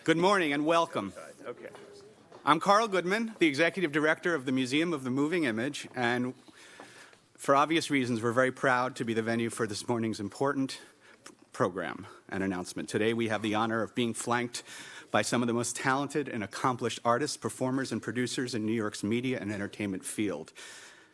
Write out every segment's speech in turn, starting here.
Good morning and welcome. Okay. I'm Carl Goodman, the Executive Director of the Museum of the Moving Image, and for obvious reasons, we're very proud to be the venue for this morning's important program and announcement. Today, we have the honor of being flanked by some of the most talented and accomplished artists, performers, and producers in New York's media and entertainment field.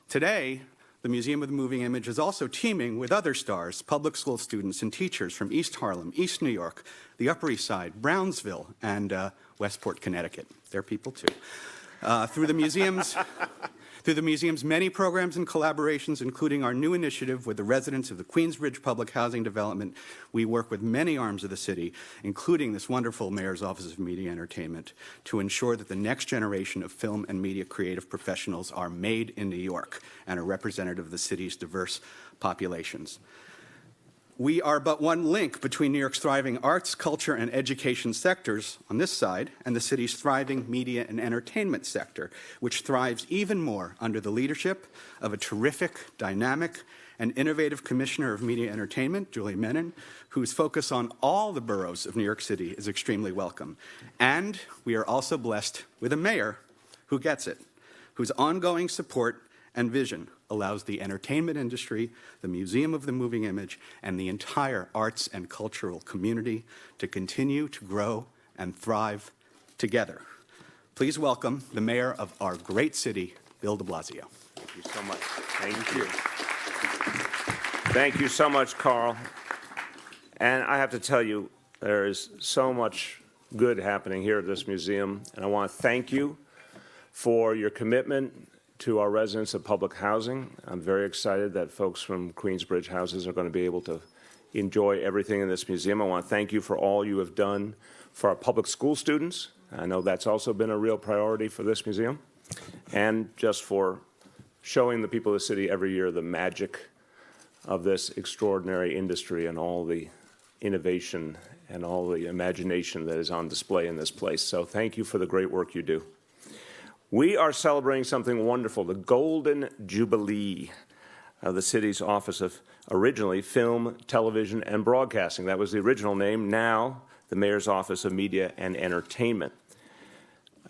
Today, the Museum of the Moving Image is also teaming with other stars, public school students and teachers from East Harlem, East New York, the Upper East Side, Brownsville, and Westport, Connecticut. They're people too. Through the museum's many programs and collaborations, including our new initiative with the residents of the Queensbridge Public Housing Development, we work with many arms of the city, including this wonderful Mayor's Office of Media Entertainment, to ensure that the next generation of film and media creative professionals are made in New York and are representative of the city's diverse populations. We are but one link between New York's thriving arts, culture, and education sectors on this side and the city's thriving media and entertainment sector, which thrives even more under the leadership of a terrific, dynamic, and innovative Commissioner of Media Entertainment, Julie Menon, whose focus on all the boroughs of New York City is extremely welcome. And we are also blessed with a mayor who gets it, whose ongoing support and vision allows the entertainment industry, the Museum of the Moving Image, and the entire arts and cultural community to continue to grow and thrive together. Please welcome the mayor of our great city, Bill de Blasio. Thank you so much. Thank you. Thank you so much, Carl. And I have to tell you, there is so much good happening here at this museum, and I want to thank you for your commitment to our residents of public housing. I'm very excited that folks from Queensbridge houses are going to be able to enjoy everything in this museum. I want to thank you for all you have done for our public school students. I know that's also been a real priority for this museum. And just for showing the people of the city every year the magic of this extraordinary industry and all the innovation and all the imagination that is on display in this place. So thank you for the great work you do. We are celebrating something wonderful, the Golden Jubilee of the city's Office of, originally, Film, Television, and Broadcasting. That was the original name, now the Mayor's Office of Media and Entertainment.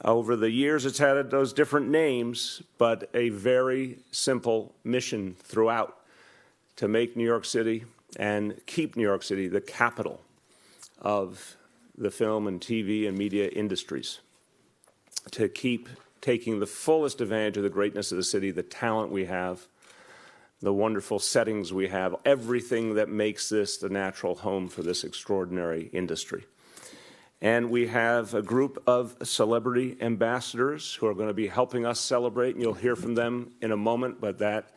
Over the years, it's had those different names, but a very simple mission throughout to make New York City and keep New York City the capital of the film and TV and media industries, to keep taking the fullest advantage of the greatness of the city, the talent we have, the wonderful settings we have, everything that makes this the natural home for this extraordinary industry. And we have a group of celebrity ambassadors who are going to be helping us celebrate, and you'll hear from them in a moment, but that,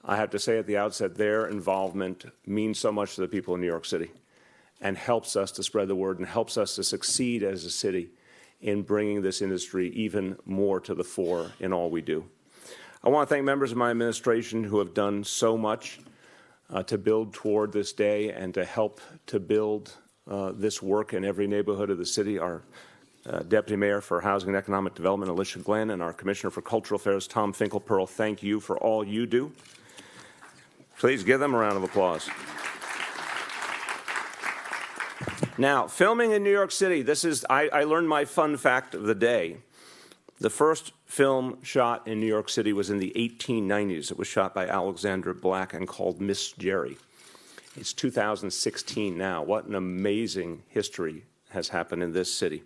I have to say at the outset, their involvement means so much to the people in New York City and helps us to spread the word and helps us to succeed as a city in bringing this industry even more to the fore in all we do. I want to thank members of my administration who have done so much to build toward this day and to help to build this work in every neighborhood of the city. Our Deputy Mayor for Housing and Economic Development, Alicia Glenn, and our Commissioner for Cultural Affairs, Tom Finkelpearl. Thank you for all you do. Please give them a round of applause. Now, filming in New York City, I learned my fun fact of the day. The first film shot in New York City was in the 1890s. It was shot by Alexander Black and called Miss Jerry. It's 2016 now. What an amazing history has happened in this city.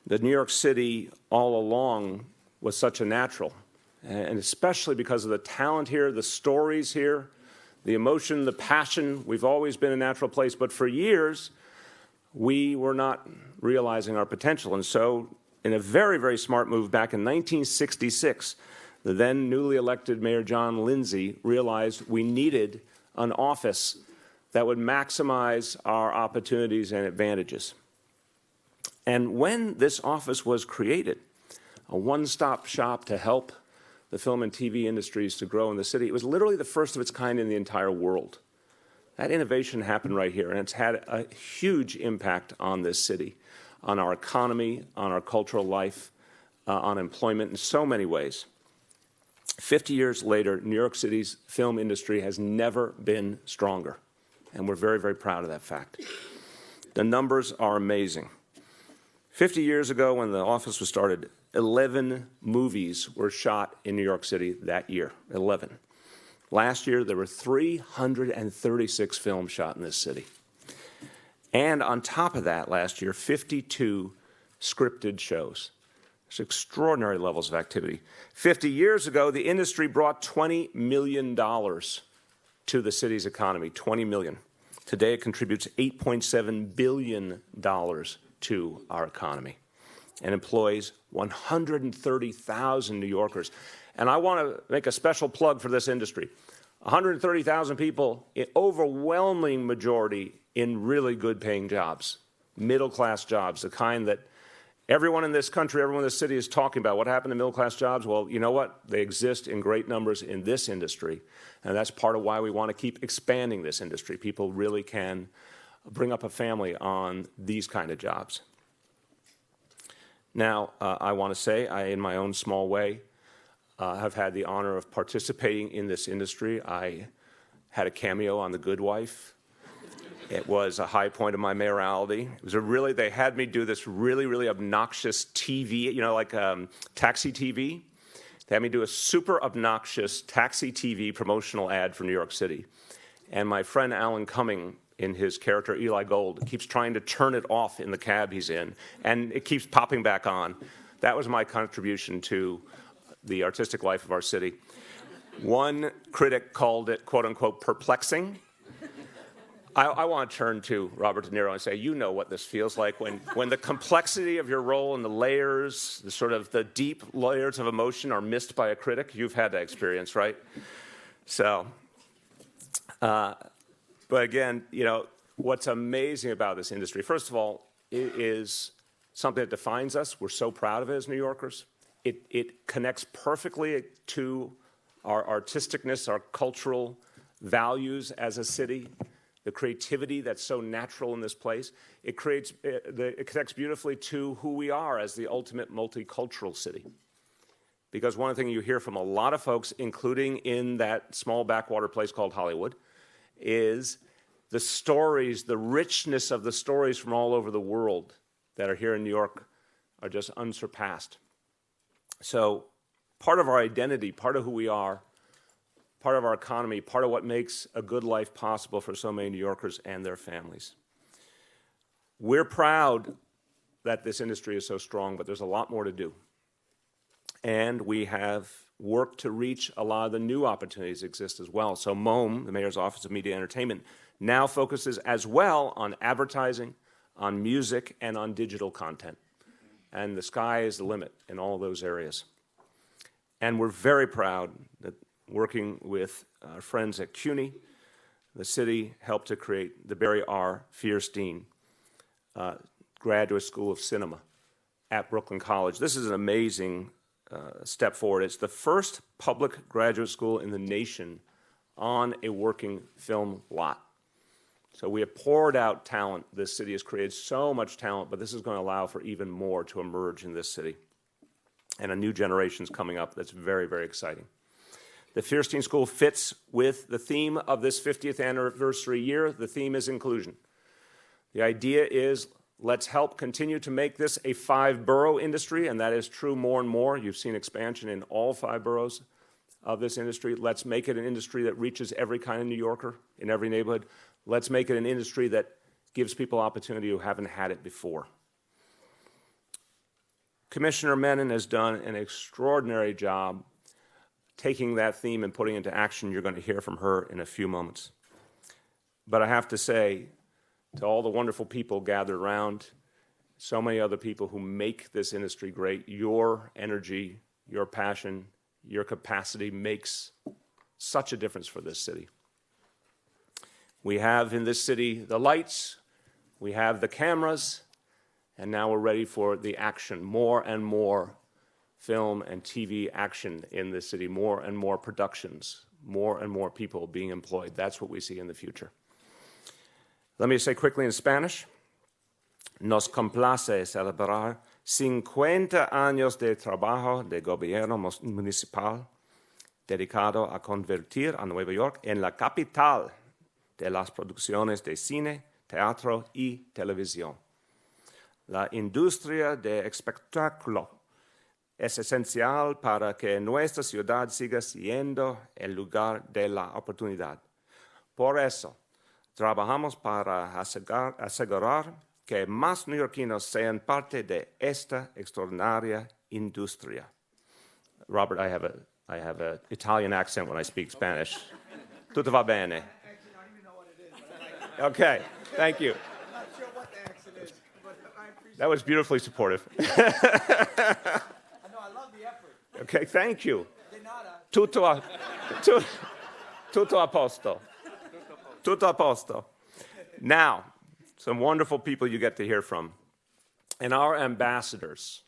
The New York City all along was such a natural, and especially because of the talent here, the stories here, the emotion, the passion. We've always been a natural place, but for years, we were not realizing our potential. And so, in a very, very smart move back in 1966, the then newly elected Mayor John Lindsay realized we needed an office that would maximize our opportunities and advantages. And when this office was created, a one-stop shop to help the film and TV industries to grow in the city, it was literally the first of its kind in the entire world. That innovation happened right here, and it's had a huge impact on this city, on our economy, on our cultural life, on employment in so many ways. 50 years later, New York City's film industry has never been stronger, and we're very, very proud of that fact. The numbers are amazing. 50 years ago, when the office was started, 11 movies were shot in New York City that year, 11. Last year, there were 336 films shot in this city. And on top of that, last year, 52 scripted shows. There's extraordinary levels of activity. 50 years ago, the industry brought $20 million to the city's economy, $20 million. Today, it contributes $8.7 billion to our economy and employs 130,000 New Yorkers. And I want to make a special plug for this industry. 130,000 people, an overwhelming majority in really good paying jobs, middle-class jobs, the kind that everyone in this country, everyone in this city is talking about. What happened to middle-class jobs? Well, you know what? They exist in great numbers in this industry, and that's part of why we want to keep expanding this industry. People really can bring up a family on these kind of jobs. Now, I want to say, in my own small way, have had the honor of participating in this industry. I had a cameo on The Good Wife. It was a high point of my mayoralty. It was they had me do this really obnoxious TV, you know, like taxi TV. They had me do a super obnoxious taxi TV promotional ad for New York City. And my friend Alan Cumming, in his character Eli Gold, keeps trying to turn it off in the cab he's in, and it keeps popping back on. That was my contribution to the artistic life of our city. One critic called it, quote unquote, perplexing. I want to turn to Robert De Niro and say, you know what this feels like when the complexity of your role and the layers, the sort of the deep layers of emotion are missed by a critic. You've had that experience, right? So, but again, you know, what's amazing about this industry, first of all, it is something that defines us. We're so proud of it as New Yorkers. It connects perfectly to our artisticness, our cultural values as a city, the creativity that's so natural in this place. It connects beautifully to who we are as the ultimate multicultural city. Because one thing you hear from a lot of folks, including in that small backwater place called Hollywood, is the stories, the richness of the stories from all over the world that are here in New York are just unsurpassed. So part of our identity, part of who we are, part of our economy, part of what makes a good life possible for so many New Yorkers and their families. We're proud that this industry is so strong, but there's a lot more to do. And we have worked to reach a lot of the new opportunities that exist as well. So MOME, the Mayor's Office of Media and Entertainment, now focuses as well on advertising, on music, and on digital content. And the sky is the limit in all those areas. And we're very proud that working with our friends at CUNY, the city helped to create the Barry R. Fierstein Graduate School of Cinema at Brooklyn College. This is an amazing step forward. It's the first public graduate school in the nation on a working film lot. So we have poured out talent. This city has created so much talent, but this is going to allow for even more to emerge in this city. And a new generation's coming up that's very, very exciting. The Fierstein School fits with the theme of this 50th anniversary year. The theme is inclusion. The idea is let's help continue to make this a 5-borough industry, and that is true more and more. You've seen expansion in all 5 boroughs of this industry. Let's make it an industry that reaches every kind of New Yorker in every neighborhood. Let's make it an industry that gives people opportunity who haven't had it before. Commissioner Menon has done an extraordinary job taking that theme and putting it into action. You're going to hear from her in a few moments. But I have to say, to all the wonderful people gathered around, so many other people who make this industry great, your energy, your passion, your capacity makes such a difference for this city. We have in this city the lights, we have the cameras, and now we're ready for the action. More and more film and TV action in this city, more and more productions, more and more people being employed. That's what we see in the future. Let me say quickly in Spanish. Nos complace celebrar 50 años de trabajo de gobierno municipal dedicado a convertir a Nueva York en la capital de las producciones de cine, teatro y televisión. La industria de espectáculo es esencial para que nuestra ciudad siga siendo el lugar de la oportunidad. Por eso, trabajamos para asegurar que más neoyorquinos sean parte de esta extraordinaria industria. Robert, I have an Italian accent when I speak Spanish. Tutto va bene. Actually, I don't even know what it is. But Okay, thank you. I'm not sure what the accent is, but I appreciate That was beautifully supportive. it. I know, I love the effort. Okay, thank you. De nada. Tutto a posto. Tutto a posto. Now, some wonderful people you get to hear from. And our ambassadors.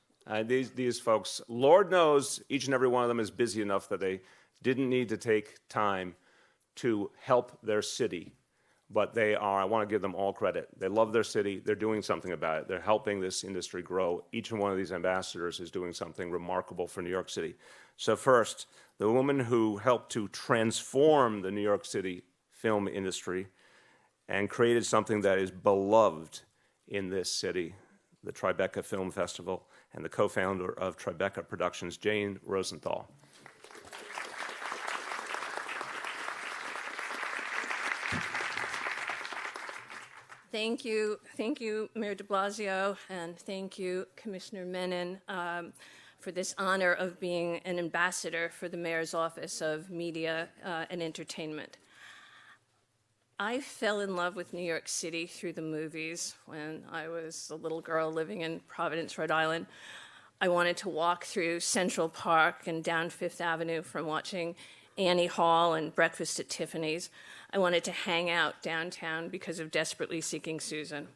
These folks, Lord knows each and every one of them is busy enough that they didn't need to take time to help their city. But they are, I want to give them all credit. They love their city. They're doing something about it. They're helping this industry grow. Each and one of these ambassadors is doing something remarkable for New York City. So first, the woman who helped to transform the New York City film industry and created something that is beloved in this city, the Tribeca Film Festival, and the co-founder of Tribeca Productions, Jane Rosenthal. Thank you, Mayor de Blasio, and thank you, Commissioner Menon, for this honor of being an ambassador for the Mayor's Office of Media and Entertainment. I fell in love with New York City through the movies when I was a little girl living in Providence, Rhode Island. I wanted to walk through Central Park and down Fifth Avenue from watching Annie Hall and Breakfast at Tiffany's. I wanted to hang out downtown because of Desperately Seeking Susan.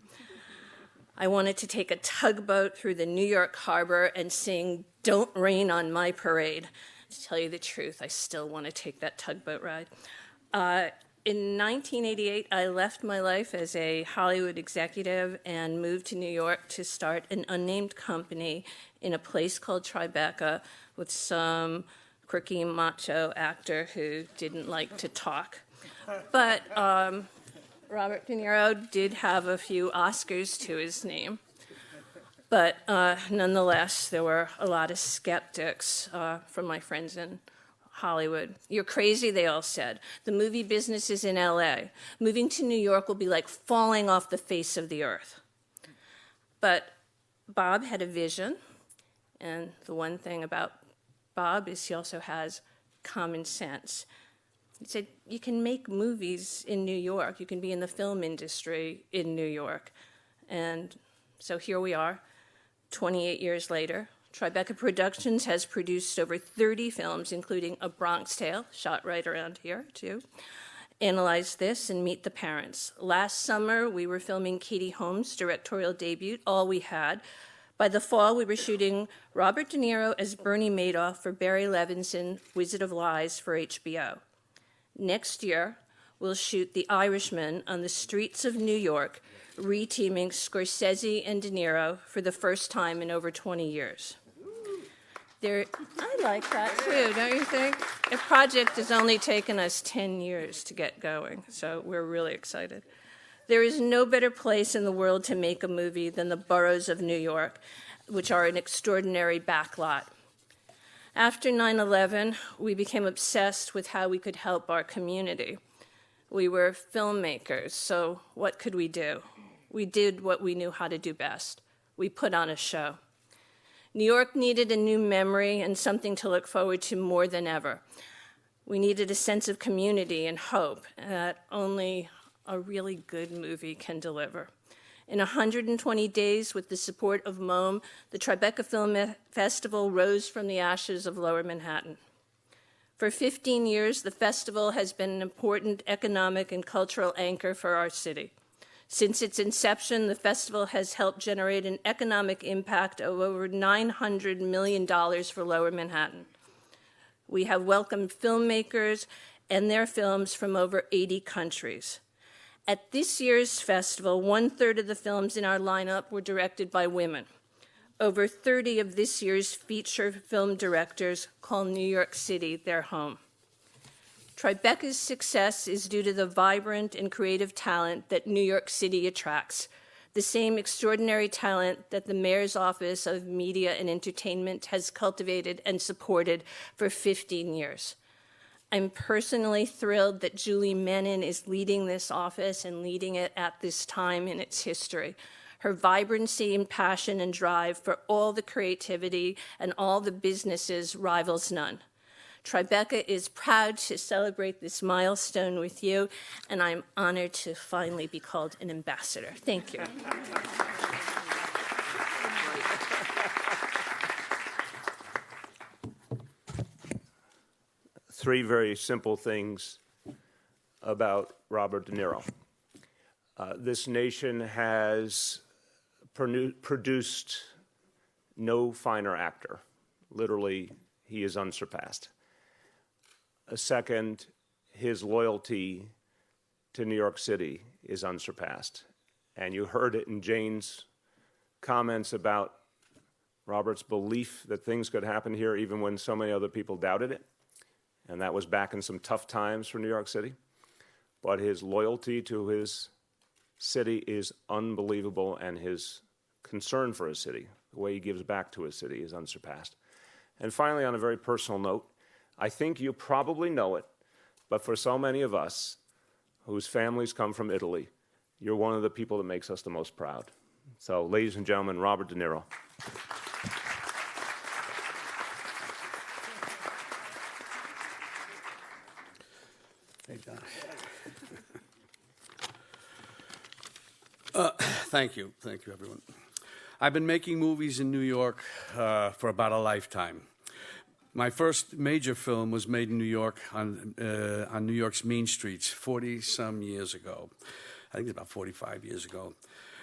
I wanted to take a tugboat through the New York Harbor and sing Don't Rain on My Parade. To tell you the truth, I still want to take that tugboat ride. In 1988, I left my life as a Hollywood executive and moved to New York to start an unnamed company in a place called Tribeca with some quirky macho actor who didn't like to talk. But Robert De Niro did have a few Oscars to his name. But nonetheless, there were a lot of skeptics from my friends in Hollywood. You're crazy, they all said. The movie business is in LA. Moving to New York will be like falling off the face of the earth. But Bob had a vision, and the one thing about Bob is he also has common sense. He said, you can make movies in New York. You can be in the film industry in New York. And so here we are, 28 years later. Tribeca Productions has produced over 30 films, including A Bronx Tale, shot right around here, too. Analyze This and Meet the Parents. Last summer, we were filming Katie Holmes' directorial debut, All We Had. By the fall, we were shooting Robert De Niro as Bernie Madoff for Barry Levinson, Wizard of Lies for HBO. Next year, we'll shoot The Irishman on the streets of New York, reteaming Scorsese and De Niro for the first time in over 20 years. I like that too, don't you think? The project has only taken us 10 years to get going, so we're really excited. There is no better place in the world to make a movie than the boroughs of New York, which are an extraordinary backlot. After 9/11, we became obsessed with how we could help our community. We were filmmakers, so what could we do? We did what we knew how to do best. We put on a show. New York needed a new memory and something to look forward to more than ever. We needed a sense of community and hope that only a really good movie can deliver. In 120 days, with the support of MoMA, the Tribeca Film Festival rose from the ashes of Lower Manhattan. For 15 years, the festival has been an important economic and cultural anchor for our city. Since its inception, the festival has helped generate an economic impact of over $900 million for Lower Manhattan. We have welcomed filmmakers and their films from over 80 countries. At this year's festival, 1/3 of the films in our lineup were directed by women. Over 30 of this year's feature film directors call New York City their home. Tribeca's success is due to the vibrant and creative talent that New York City attracts. the same extraordinary talent that the Mayor's Office of Media and Entertainment has cultivated and supported for 15 years. I'm personally thrilled that Julie Menin is leading this office and leading it at this time in its history. Her vibrancy and passion and drive for all the creativity and all the businesses rivals none. Tribeca is proud to celebrate this milestone with you, and I'm honored to finally be called an ambassador. Thank you. Three very simple things about Robert De Niro. This nation has produced no finer actor. Literally, he is unsurpassed. Second, his loyalty to New York City is unsurpassed. And you heard it in Jane's comments about Robert's belief that things could happen here even when so many other people doubted it. And that was back in some tough times for New York City. But his loyalty to his city is unbelievable, and his concern for his city, the way he gives back to his city, is unsurpassed. And finally, on a very personal note, I think you probably know it, but for so many of us whose families come from Italy, you're one of the people that makes us the most proud. So, ladies and gentlemen, Robert De Niro. Hey, John. Thank you, everyone. I've been making movies in New York for about a lifetime. My first major film was made in New York on New York's mean streets 40-some years ago. I think it's about 45 years ago.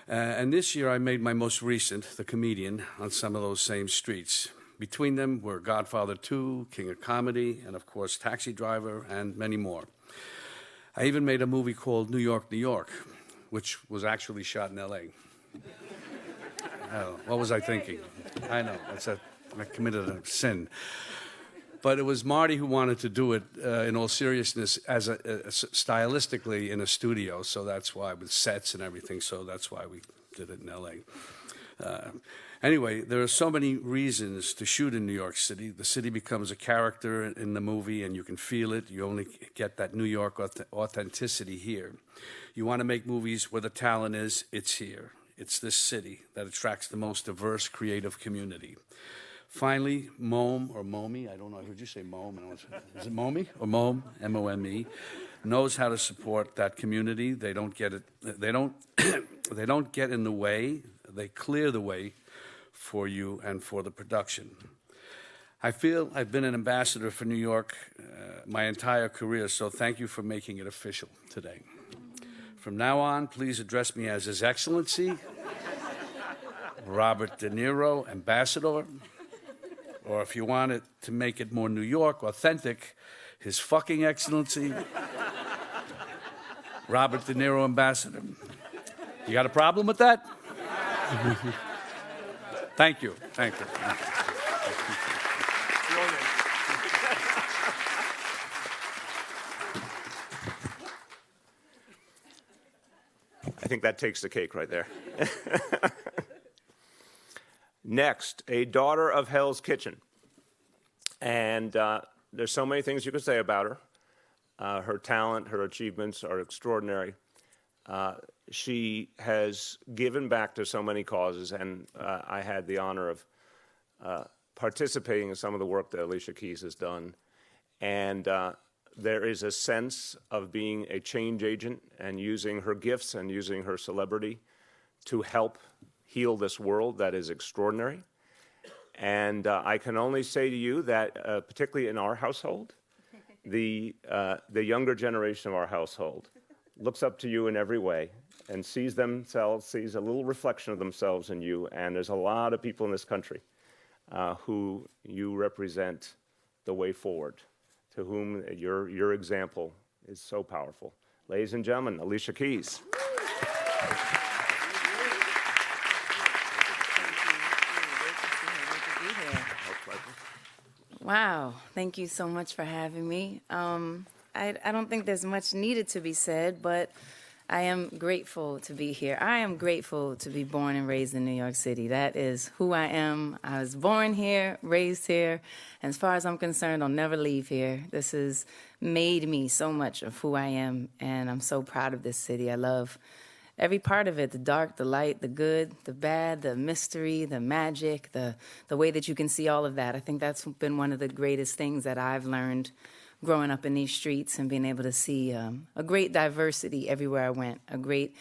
And this year I made my most recent, The Comedian, on some of those same streets. Between them were Godfather 2, King of Comedy, and of course Taxi Driver, and many more. I even made a movie called New York, New York, which was actually shot in L.A. Oh, what was I thinking? I know, I committed a sin. But it was Marty who wanted to do it in all seriousness, as stylistically in a studio, so that's why, with sets and everything, so that's why we did it in L.A. Anyway, there are so many reasons to shoot in New York City. The city becomes a character in the movie, and you can feel it. You only get that New York authenticity here. You want to make movies where the talent is, it's here. It's this city that attracts the most diverse creative community. Finally, MOME, or MOME, I don't know, I heard you say MOME. Is it MOME or MOME, M-O-M-E, knows how to support that community. They don't get it, they don't get in the way, they clear the way for you and for the production. I feel I've been an ambassador for New York my entire career, so thank you for making it official today. From now on, please address me as His Excellency, Robert De Niro, Ambassador, or if you want it to make it more New York, authentic, His fucking Excellency, Robert De Niro, Ambassador. You got a problem with that? Thank you. Thank you. I think that takes the cake right there. Next, a daughter of Hell's Kitchen. And there's so many things you could say about her. Her talent, her achievements are extraordinary. She has given back to so many causes, and I had the honor of participating in some of the work that Alicia Keys has done. And there is a sense of being a change agent and using her gifts and using her celebrity to help heal this world that is extraordinary. And I can only say to you that, particularly in our household, the younger generation of our household looks up to you in every way and sees themselves, sees a little reflection of themselves in you. And there's a lot of people in this country who you represent the way forward, to whom your example is so powerful. Ladies and gentlemen, Alicia Keys. Wow, thank you so much for having me. I don't think there's much needed to be said, but I am grateful to be here. I am grateful to be born and raised in New York City. That is who I am. I was born here, raised here. And as far as I'm concerned, I'll never leave here. This has made me so much of who I am, and I'm so proud of this city. I love every part of it, the dark, the light, the good, the bad, the mystery, the magic, the way that you can see all of that. I think that's been one of the greatest things that I've learned growing up in these streets and being able to see a great diversity everywhere I went, a great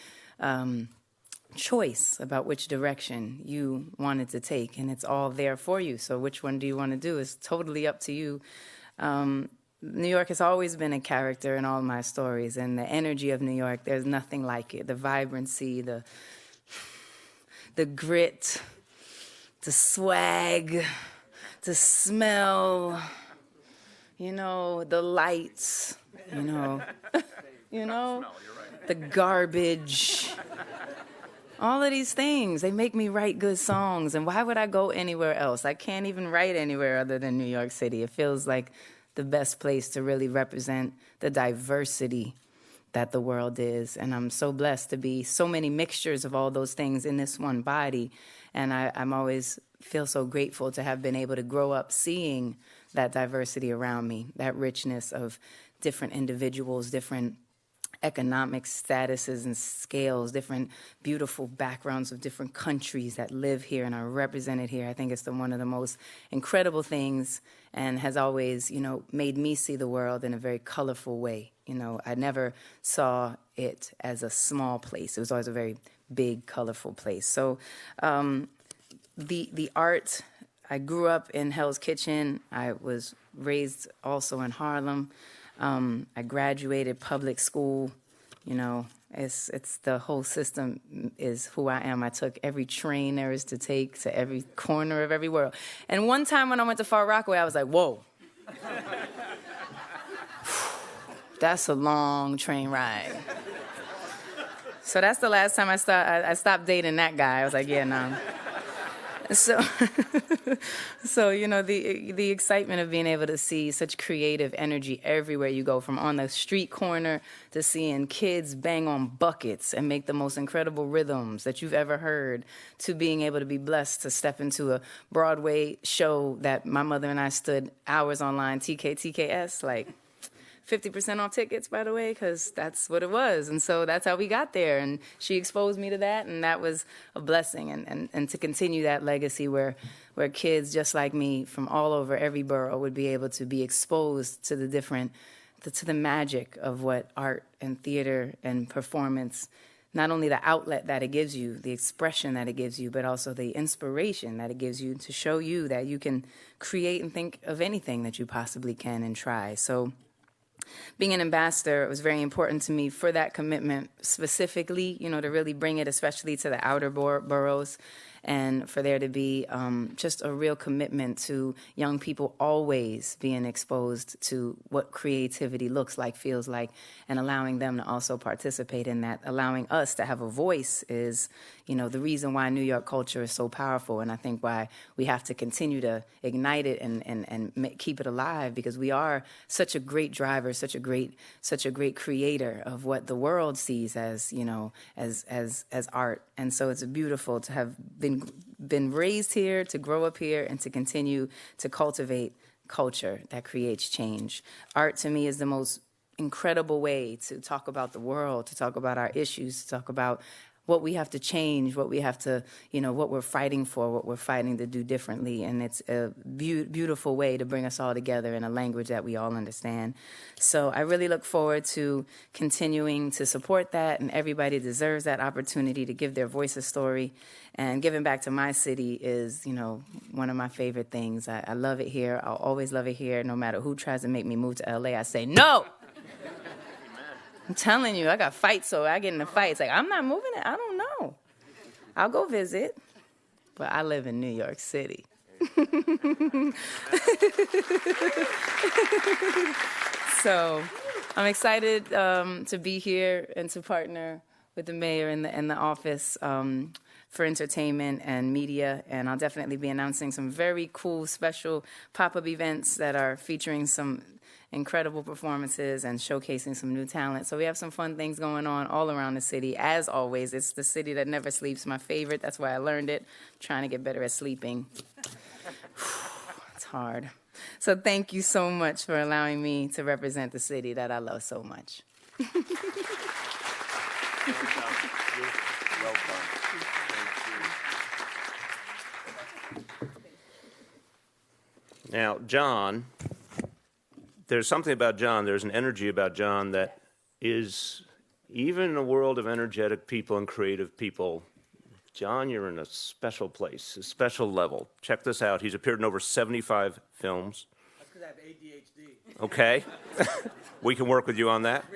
choice about which direction you wanted to take, and it's all there for you. So which one do you want to do is totally up to you. New York has always been a character in all my stories, and the energy of New York, there's nothing like it. The vibrancy, the grit, the swag, the smell, the lights, the garbage. All of these things, they make me write good songs. And why would I go anywhere else? I can't even write anywhere other than New York City. It feels like the best place to really represent the diversity that the world is. And I'm so blessed to be so many mixtures of all those things in this one body. And I'm always feel so grateful to have been able to grow up seeing that diversity around me, that richness of different individuals, different economic statuses and scales, different beautiful backgrounds of different countries that live here and are represented here. I think it's one of the most incredible things, and has always, made me see the world in a very colorful way. I never saw it as a small place. It was always a very big, colorful place. So the art, I grew up in Hell's Kitchen. I was raised also in Harlem. I graduated public school. It's the whole system is who I am. I took every train there is to take to every corner of every world. And one time when I went to Far Rockaway, I was like, whoa. That's a long train ride. So that's the last time I stopped dating that guy. I was like, yeah, no. So, the excitement of being able to see such creative energy everywhere you go, from on the street corner to seeing kids bang on buckets and make the most incredible rhythms that you've ever heard, to being able to be blessed to step into a Broadway show that my mother and I stood hours online, TKS, like 50% off tickets, by the way, because that's what it was. And so that's how we got there. And she exposed me to that, and that was a blessing. And to continue that legacy where kids just like me from all over every borough would be able to be exposed to the magic of what art and theater and performance, not only the outlet that it gives you, the expression that it gives you, but also the inspiration that it gives you to show you that you can create and think of anything that you possibly can and try. So being an ambassador, it was very important to me for that commitment specifically, to really bring it especially to the outer boroughs, and for there to be just a real commitment to young people always being exposed to what creativity looks like, feels like, and allowing them to also participate in that. Allowing us to have a voice is, the reason why New York culture is so powerful, and I think why we have to continue to ignite it and keep it alive, because we are such a great driver, such a great creator of what the world sees as, as art. And so it's beautiful to have been raised here, to grow up here, and to continue to cultivate culture that creates change. Art, to me, is the most incredible way to talk about the world, to talk about our issues, to talk about what we have to change, what we have to, what we're fighting for, what we're fighting to do differently. And it's a beautiful way to bring us all together in a language that we all understand. So I really look forward to continuing to support that, and everybody deserves that opportunity to give their voice a story. And giving back to my city is, one of my favorite things. I love it here. I'll always love it here. No matter who tries to make me move to LA, I say, no! I'm telling you, I got fights, so I get in a fight. It's like, I'm not moving it. I don't know. I'll go visit, but I live in New York City. So I'm excited to be here and to partner with the mayor and the office for entertainment and media. And I'll definitely be announcing some very cool, special pop-up events that are featuring some incredible performances and showcasing some new talent. So we have some fun things going on all around the city. As always, it's the city that never sleeps. My favorite. That's why I learned it. I'm trying to get better at sleeping. It's hard. So thank you so much for allowing me to represent the city that I love so much. Now, John, there's something about John, there's an energy about John that is, even in a world of energetic people and creative people, John, you're in a special place, a special level. Check this out. He's appeared in over 75 films. That's because I have ADHD. Okay. We can work with you on that.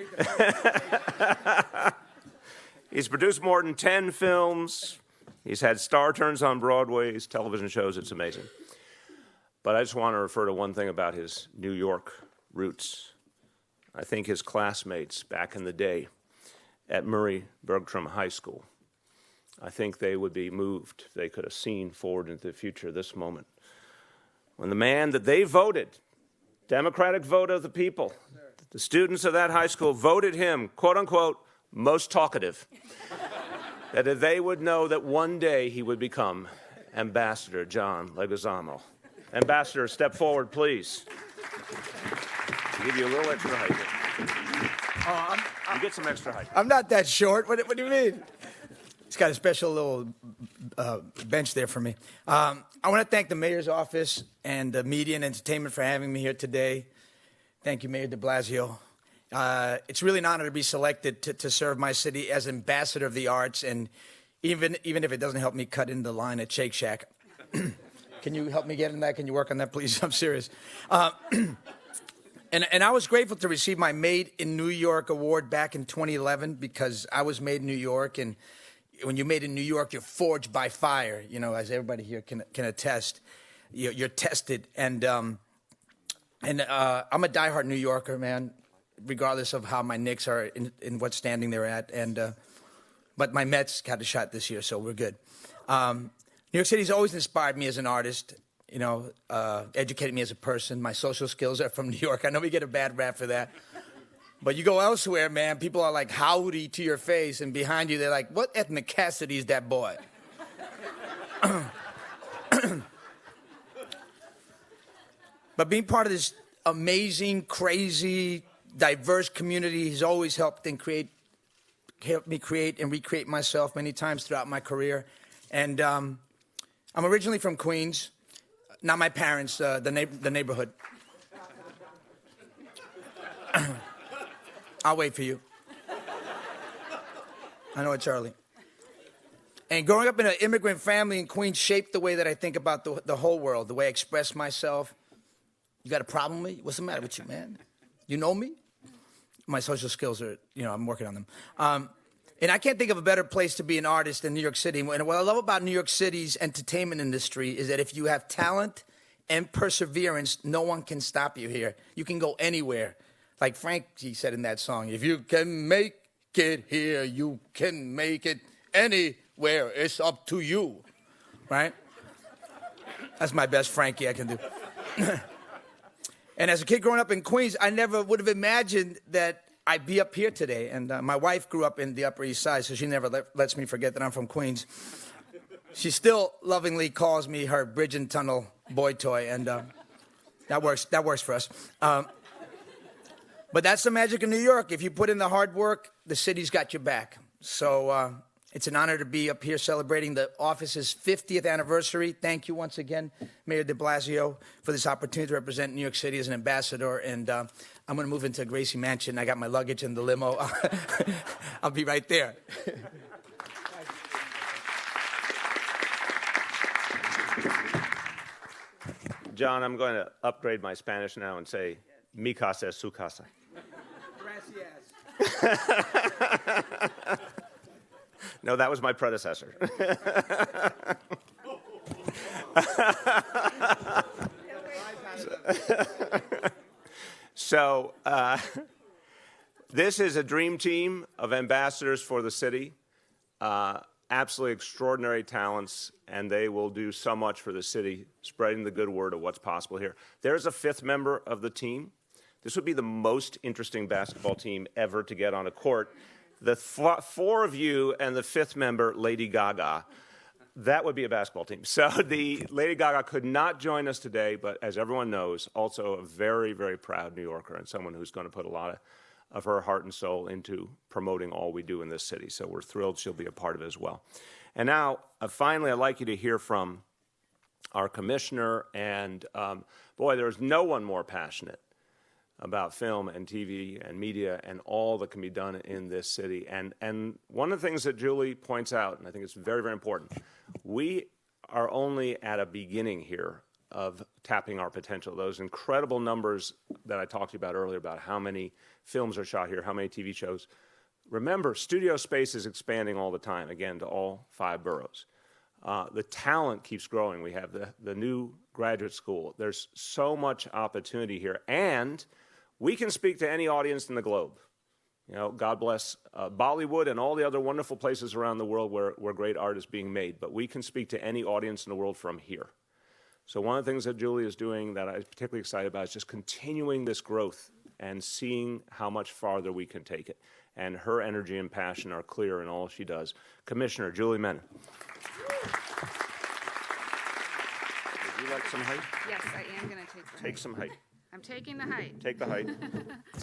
He's produced more than 10 films. He's had star turns on Broadway's television shows. It's amazing. But I just want to refer to one thing about his New York roots. I think his classmates back in the day at Murray Bergtram High School, I think they would be moved. They could have seen forward into the future this moment. When the man that they voted, Democratic vote of the people, the students of that high school voted him, quote unquote, most talkative, that they would know that one day he would become Ambassador John Leguizamo. Ambassador, step forward, please. I'll give you a little extra height. You get some extra height. I'm not that short. What do you mean? It's got a special little bench there for me. I want to thank the mayor's office and the media and entertainment for having me here today. Thank you, Mayor de Blasio. It's really an honor to be selected to serve my city as ambassador of the arts, and even if it doesn't help me cut in the line at Shake Shack. Can you help me get in that? Can you work on that, please? I'm serious. And I was grateful to receive my Made in New York award back in 2011 because I was made in New York, and when you're made in New York, you're forged by fire. You know, as everybody here can attest, you're tested. And I'm a diehard New Yorker, man, regardless of how my Knicks are in what standing they're at. But my Mets got a shot this year, so we're good. New York City's always inspired me as an artist, you know, educated me as a person. My social skills are from New York. I know we get a bad rap for that. But you go elsewhere, man, people are like howdy to your face, and behind you they're like, what ethnicity is that boy? But being part of this amazing, crazy, diverse community has always helped me create and recreate myself many times throughout my career. And I'm originally from Queens, not my parents, the neighborhood. I'll wait for you. I know it's early. And growing up in an immigrant family in Queens shaped the way that I think about the whole world, the way I express myself. You got a problem with me? What's the matter with you, man? You know me? My social skills are, I'm working on them. And I can't think of a better place to be an artist than New York City. And what I love about New York City's entertainment industry is that if you have talent and perseverance, no one can stop you here. You can go anywhere. Like Frankie said in that song, if you can make it here, you can make it anywhere. It's up to you, right? That's my best Frankie I can do. And as a kid growing up in Queens, I never would have imagined that I'd be up here today. And my wife grew up in the Upper East Side, so she never lets me forget that I'm from Queens. She still lovingly calls me her bridge and tunnel boy toy, and that works for us. But that's the magic of New York. If you put in the hard work, the city's got your back. So it's an honor to be up here celebrating the office's 50th anniversary. Thank you once again, Mayor de Blasio, for this opportunity to represent New York City as an ambassador. And I'm going to move into Gracie Mansion. I got my luggage in the limo. I'll be right there. John, I'm going to upgrade my Spanish now and say, mi casa es su casa. No, that was my predecessor. So this is a dream team of ambassadors for the city, absolutely extraordinary talents, and they will do so much for the city, spreading the good word of what's possible here. There's a fifth member of the team. This would be the most interesting basketball team ever to get on a court. The four of you and the fifth member, Lady Gaga, that would be a basketball team. So the Lady Gaga could not join us today, but as everyone knows, also a very, very proud New Yorker and someone who's going to put a lot of her heart and soul into promoting all we do in this city. So we're thrilled she'll be a part of it as well. And now, finally, I'd like you to hear from our commissioner. And boy, there's no one more passionate about film and TV and media and all that can be done in this city. And one of the things that Julie points out, and I think it's very, very important, we are only at a beginning here of tapping our potential. Those incredible numbers that I talked to you about earlier about how many films are shot here, how many TV shows. Remember, studio space is expanding all the time, again, to all 5 boroughs. The talent keeps growing. We have the new graduate school. There's so much opportunity here. And we can speak to any audience in the globe. You know, God bless Bollywood and all the other wonderful places around the world where great art is being made. But we can speak to any audience in the world from here. So one of the things that Julie is doing that I'm particularly excited about is just continuing this growth and seeing how much farther we can take it. And her energy and passion are clear in all she does. Commissioner Julie Menon. Would you like some height? Yes, I am going to take the height. Take some height. I'm taking the height. Take the height.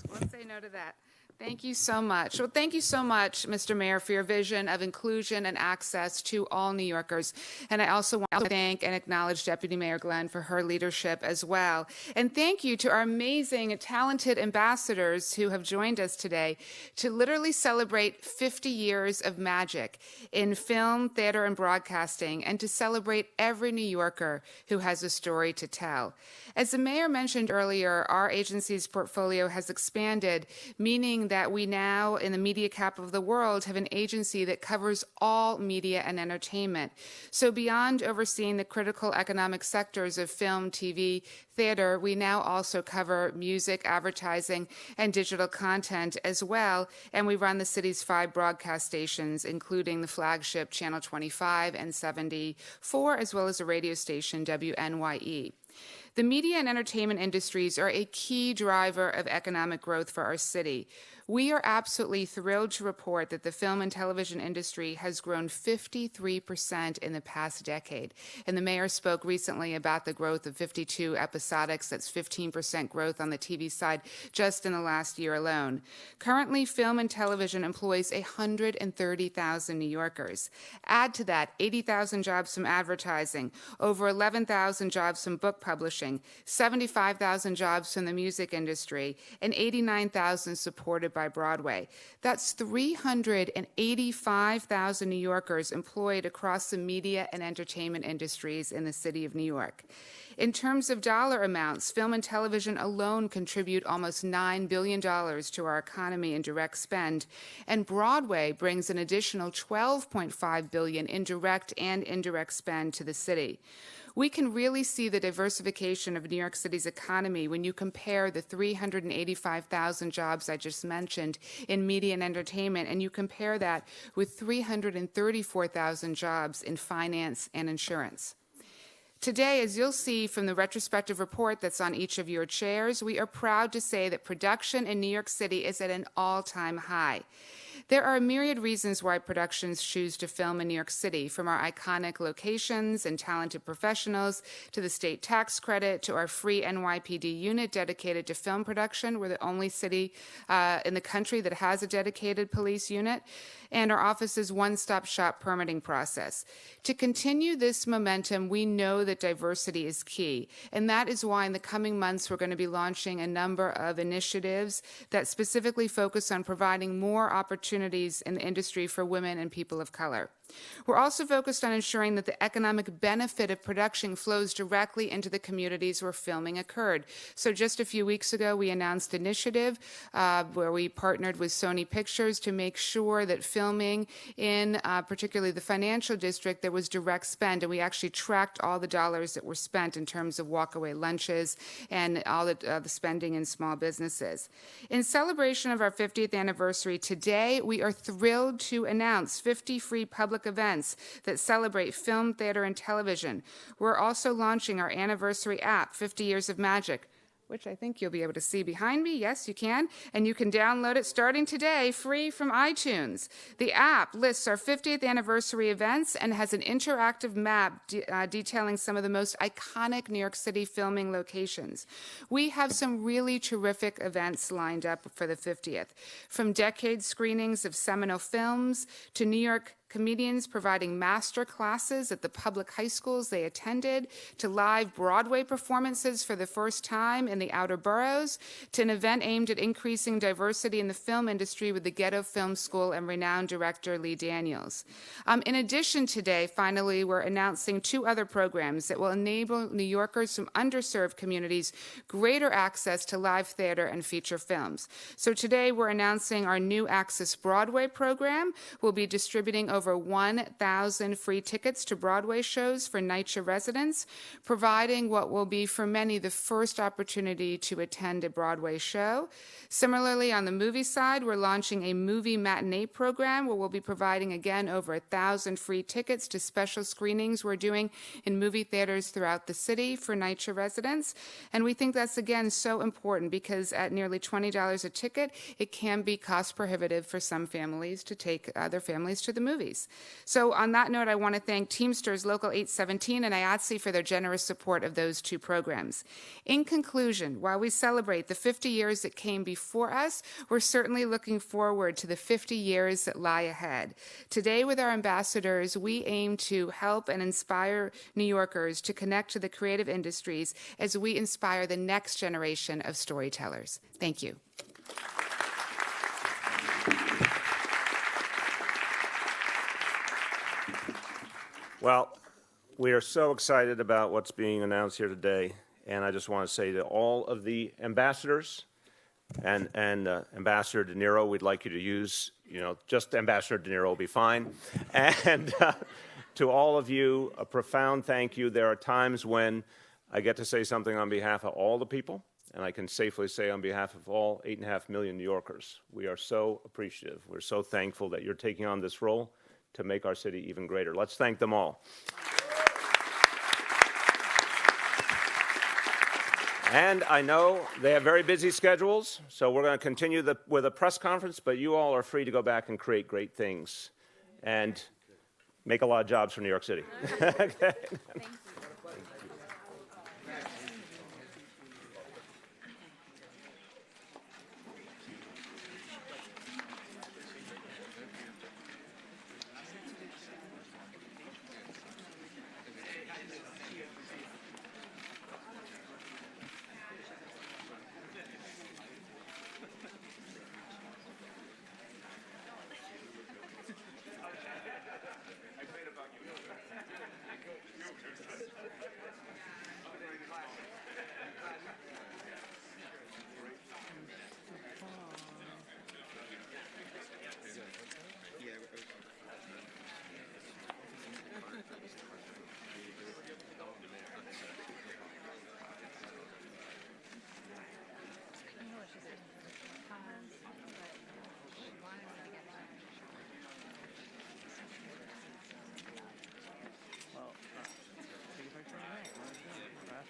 Won't say no to that. Thank you so much. Well, thank you so much, Mr. Mayor, for your vision of inclusion and access to all New Yorkers. And I also want to thank and acknowledge Deputy Mayor Glenn for her leadership as well. And thank you to our amazing, talented ambassadors who have joined us today to literally celebrate 50 years of magic in film, theater, and broadcasting, and to celebrate every New Yorker who has a story to tell. As the mayor mentioned earlier, our agency's portfolio has expanded, meaning that we now, in the media capital of the world, have an agency that covers all media and entertainment. So beyond overseeing the critical economic sectors of film, TV, theater, we now also cover music, advertising, and digital content as well. And we run the city's 5 broadcast stations, including the flagship Channel 25 and 74, as well as a radio station, WNYE. The media and entertainment industries are a key driver of economic growth for our city. We are absolutely thrilled to report that the film and television industry has grown 53% in the past decade. And the mayor spoke recently about the growth of 52 episodics. That's 15% growth on the TV side just in the last year alone. Currently, film and television employs 130,000 New Yorkers. Add to that 80,000 jobs from advertising, over 11,000 jobs from book publishing, 75,000 jobs from the music industry, and 89,000 supported by Broadway. That's 385,000 New Yorkers employed across the media and entertainment industries in the city of New York. In terms of dollar amounts, film and television alone contribute almost $9 billion to our economy in direct spend, and Broadway brings an additional $12.5 billion in direct and indirect spend to the city. We can really see the diversification of New York City's economy when you compare the 385,000 jobs I just mentioned in media and entertainment, and you compare that with 334,000 jobs in finance and insurance. Today, as you'll see from the retrospective report that's on each of your chairs, we are proud to say that production in New York City is at an all-time high. There are a myriad reasons why productions choose to film in New York City, from our iconic locations and talented professionals, to the state tax credit, to our free NYPD unit dedicated to film production. We're the only city in the country that has a dedicated police unit, and our office's one-stop shop permitting process. To continue this momentum, we know that diversity is key, and that is why in the coming months we're going to be launching a number of initiatives that specifically focus on providing more opportunities in the industry for women and people of color. We're also focused on ensuring that the economic benefit of production flows directly into the communities where filming occurred. So just a few weeks ago, we announced an initiative where we partnered with Sony Pictures to make sure that filming in particularly the financial district, there was direct spend, and we actually tracked all the dollars that were spent in terms of walkaway lunches and all the spending in small businesses. In celebration of our 50th anniversary today, we are thrilled to announce 50 free public events that celebrate film, theater, and television. We're also launching our anniversary app, 50 Years of Magic. which I think you'll be able to see behind me. Yes, you can. And you can download it starting today, free from iTunes. The app lists our 50th anniversary events and has an interactive map detailing some of the most iconic New York City filming locations. We have some really terrific events lined up for the 50th, from decade screenings of seminal films to New York comedians providing master classes at the public high schools they attended, to live Broadway performances for the first time in the outer boroughs, to an event aimed at increasing diversity in the film industry with the Ghetto Film School and renowned director Lee Daniels. In addition, today, finally, we're announcing 2 other programs that will enable New Yorkers from underserved communities greater access to live theater and feature films. So today, we're announcing our new Access Broadway program. We'll be distributing over 1,000 free tickets to Broadway shows for NYCHA residents, providing what will be for many the first opportunity to attend a Broadway show. Similarly, on the movie side, we're launching a movie matinee program where we'll be providing, again, over 1,000 free tickets to special screenings we're doing in movie theaters throughout the city for NYCHA residents. And we think that's, again, so important because at nearly $20 a ticket, it can be cost prohibitive for some families to take their families to the movies. So on that note, I want to thank Teamsters Local 817 and IATSE for their generous support of those 2 programs. In conclusion, while we celebrate the 50 years that came before us, we're certainly looking forward to the 50 years that lie ahead. Today, with our ambassadors, we aim to help and inspire New Yorkers to connect to the creative industries as we inspire the next generation of storytellers. Thank you. Well, we are so excited about what's being announced here today, and I just want to say to all of the ambassadors and Ambassador De Niro, we'd like you to use, just Ambassador De Niro will be fine. And to all of you, a profound thank you. There are times when I get to say something on behalf of all the people, and I can safely say on behalf of all 8.5 million New Yorkers, we are so appreciative. We're so thankful that you're taking on this role to make our city even greater. Let's thank them all. And I know they have very busy schedules, so we're going to continue with a press conference, but you all are free to go back and create great things and make a lot of jobs for New York City. Okay.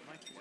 Thank you.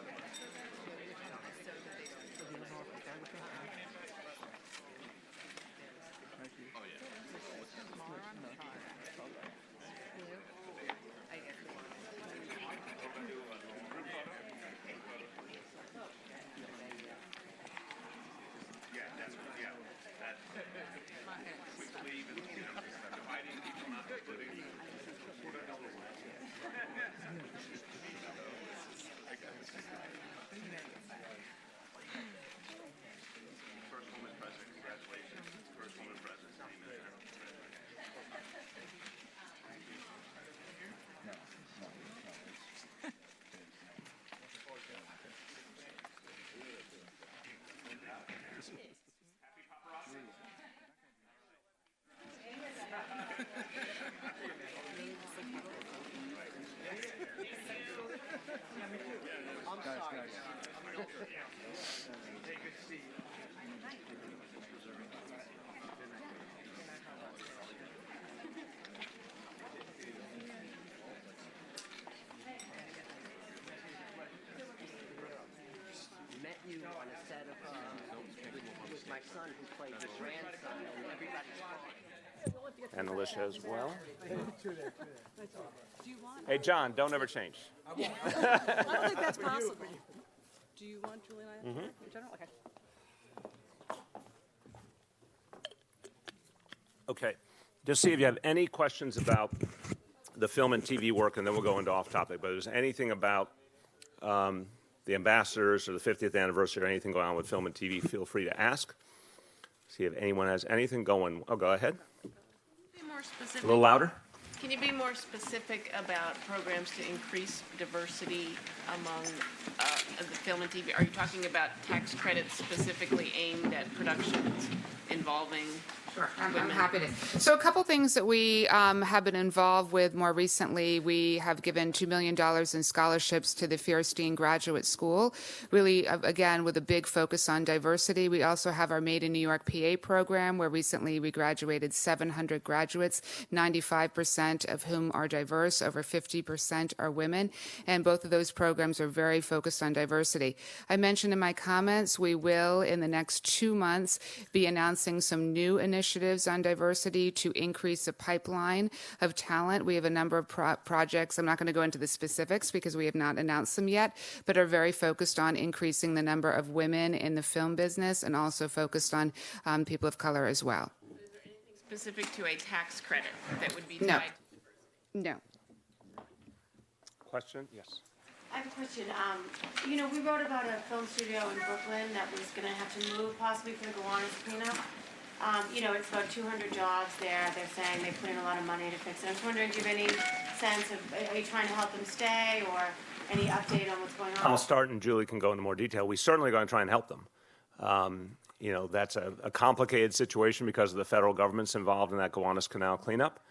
Met you my son who played the grandson, and everybody's fine. And Alicia as well. Hey, John, don't ever change. I don't think that's possible. Do you want Julie and I in general? Okay. Okay. Just see if you have any questions about the film and TV work, and then we'll go into off-topic. But if there's anything about the ambassadors or the 50th anniversary or anything going on with film and TV, feel free to ask. See if anyone has anything going. Oh, go ahead. Be more specific. A little louder. Can you be more specific about programs to increase diversity among the film and TV? Are you talking about tax credits specifically aimed at productions involving? Sure, I'm happy to. So a couple things that we have been involved with more recently. We have given $2 million in scholarships to the Fierstein Graduate School, really, again, with a big focus on diversity. We also have our Made in New York PA program, where recently we graduated 700 graduates, 95% of whom are diverse, over 50% are women, and both of those programs are very focused on diversity. I mentioned in my comments, we will, in the next 2 months, be announcing some new initiatives on diversity to increase the pipeline of talent. We have a number of projects. I'm not going to go into the specifics because we have not announced them yet, but are very focused on increasing the number of women in the film business and also focused on people of color as well. Is there anything specific to a tax credit that would be No. tied? No. Question? Yes. I have a question. You know, we wrote about a film studio in Brooklyn that was going to have to move possibly for the Gowanus cleanup. You know, it's about 200 jobs there. They're saying they put in a lot of money to fix it. I was wondering, do you have any sense of, are you trying to help them stay, or any update on what's going on? I'll start, and Julie can go into more detail. We certainly are going to try and help them. You know, that's a complicated situation because of the federal government's involved in that Gowanus Canal cleanup.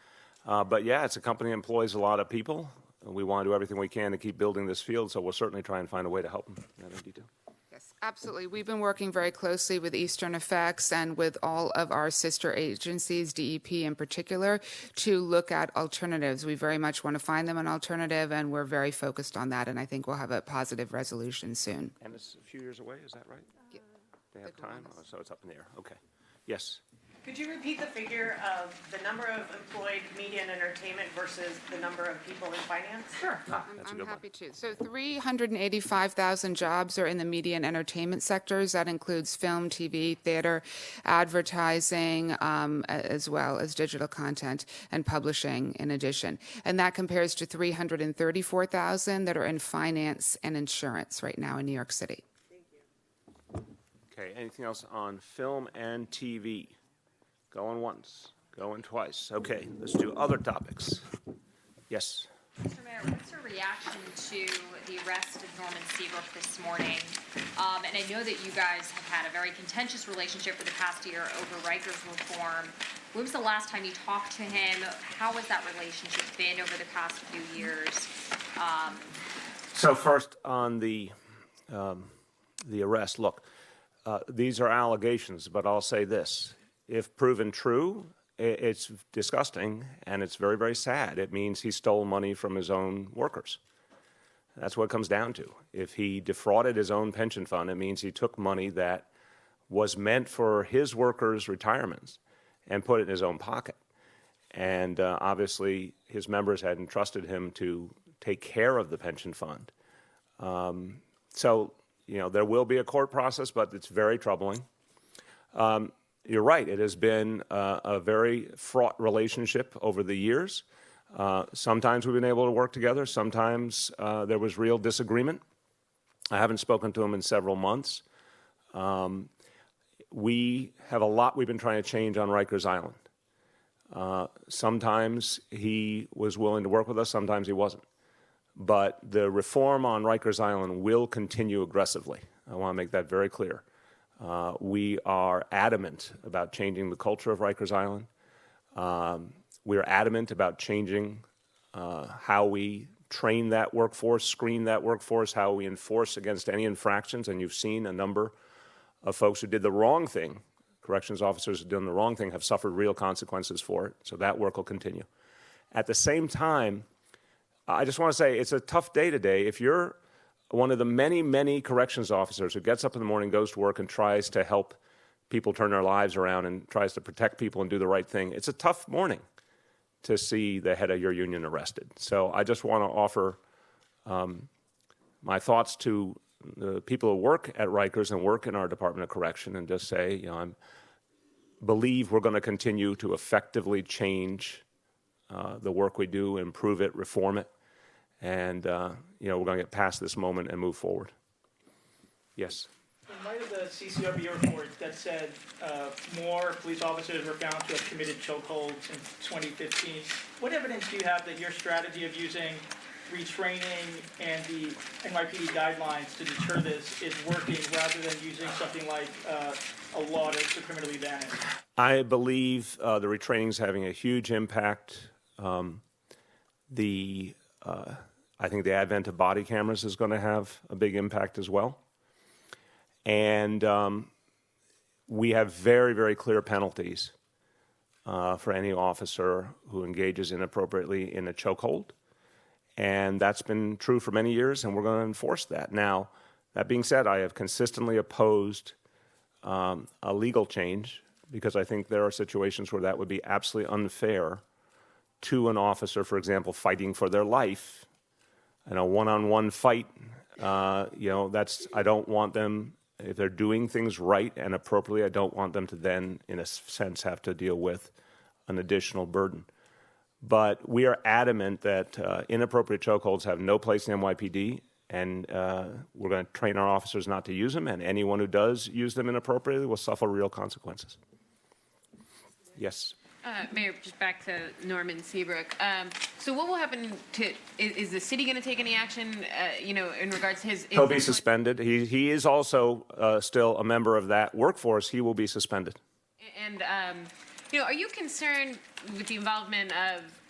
But yeah, it's a company that employs a lot of people. We want to do everything we can to keep building this field, so we'll certainly try and find a way to help them in that detail. Yes, absolutely. We've been working very closely with Eastern Effects and with all of our sister agencies, DEP in particular, to look at alternatives. We very much want to find them an alternative, and we're very focused on that, and I think we'll have a positive resolution soon. And it's a few years away, is that right? Yeah. They have time? Oh, so it's up in the air. Okay. Yes. Could you repeat the figure of the number of employed media and entertainment versus the number of people in finance? Sure. That's a I'm good happy to. So 385,000 jobs are in the media and entertainment sectors. That includes film, TV, theater, advertising, as well as digital content and publishing in addition. And that compares to 334,000 that are in finance and insurance right now in New York City. Okay. Anything else on film and TV? Going once, going twice. Okay, let's do other topics. Yes. Mr. Mayor, what's your reaction to the arrest of Norman Seabrook this morning? And I know that you guys have had a very contentious relationship for the past year over Rikers reform. When was the last time you talked to him? How has that relationship been over the past few years? So first on the arrest, look, these are allegations, but I'll say this. If proven true, it's disgusting, and it's very, very sad. It means he stole money from his own workers. That's what it comes down to. If he defrauded his own pension fund, it means he took money that was meant for his workers' retirements and put it in his own pocket. And obviously, his members had entrusted him to take care of the pension fund. So, you know, there will be a court process, but it's very troubling. You're right. It has been a very fraught relationship over the years. Sometimes we've been able to work together. Sometimes there was real disagreement. I haven't spoken to him in several months. We have a lot we've been trying to change on Rikers Island. Sometimes he was willing to work with us. Sometimes he wasn't. But the reform on Rikers Island will continue aggressively. I want to make that very clear. We are adamant about changing the culture of Rikers Island. We are adamant about changing how we train that workforce, screen that workforce, how we enforce against any infractions. And you've seen a number of folks who did the wrong thing, corrections officers who did the wrong thing, have suffered real consequences for it. So that work will continue. At the same time, I just want to say it's a tough day today. If you're one of the many, many corrections officers who gets up in the morning, goes to work, and tries to help people turn their lives around and tries to protect people and do the right thing. It's a tough morning to see the head of your union arrested. So I just want to offer my thoughts to the people who work at Rikers and work in our Department of Correction, and just say, I believe we're going to continue to effectively change the work we do, improve it, reform it, and we're going to get past this moment and move forward. Yes. In light of the CCRB report that said more police officers were found to have committed chokeholds in 2015, what evidence do you have that your strategy of using retraining and the NYPD guidelines to deter this is working, rather than using something like a law to criminally ban it? I believe the retraining is having a huge impact. I think the advent of body cameras is going to have a big impact as well. And we have very, very clear penalties for any officer who engages inappropriately in a chokehold. And that's been true for many years, and we're going to enforce that. Now, that being said, I have consistently opposed a legal change, because I think there are situations where that would be absolutely unfair to an officer, for example, fighting for their life in a one-on-one fight. I don't want them, if they're doing things right and appropriately, I don't want them to then, in a sense, have to deal with an additional burden. But we are adamant that inappropriate chokeholds have no place in NYPD, and we're going to train our officers not to use them, and anyone who does use them inappropriately will suffer real consequences. Yes. Mayor, just back to Norman Seabrook. So what will happen to, is the city going to take any action, in regards to his... He'll be suspended. He is also still a member of that workforce. He will be suspended. And, are you concerned with the involvement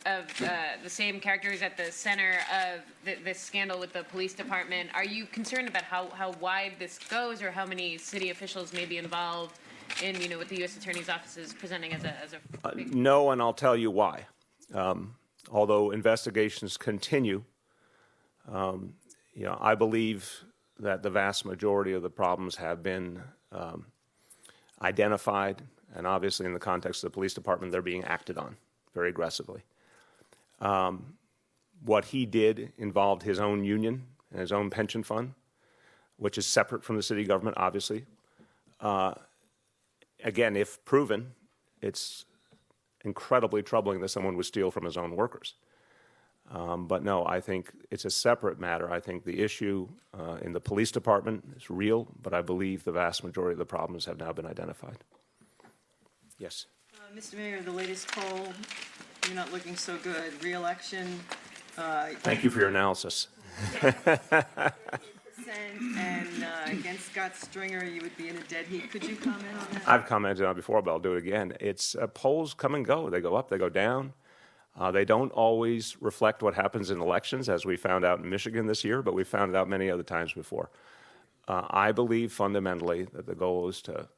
of the same characters at the center of this scandal with the police department? Are you concerned about how wide this goes, or how many city officials may be involved in, what the U.S. Attorney's Office is presenting as a big... No, and I'll tell you why. Although investigations continue, I believe that the vast majority of the problems have been identified, and obviously in the context of the police department, they're being acted on very aggressively. What he did involved his own union and his own pension fund, which is separate from the city government, obviously. Again, if proven, it's incredibly troubling that someone would steal from his own workers. But no, I think it's a separate matter. I think the issue in the police department is real, but I believe the vast majority of the problems have now been identified. Yes. Mr. Mayor, the latest poll, you're not looking so good. Re-election. Thank you for your analysis. And against Scott Stringer, you would be in a dead heat. Could you comment on that? I've commented on it before, but I'll do it again. It's polls come and go. They go up, they go down. They don't always reflect what happens in elections, as we found out in Michigan this year, but we found it out many other times before. I believe fundamentally that the goal is to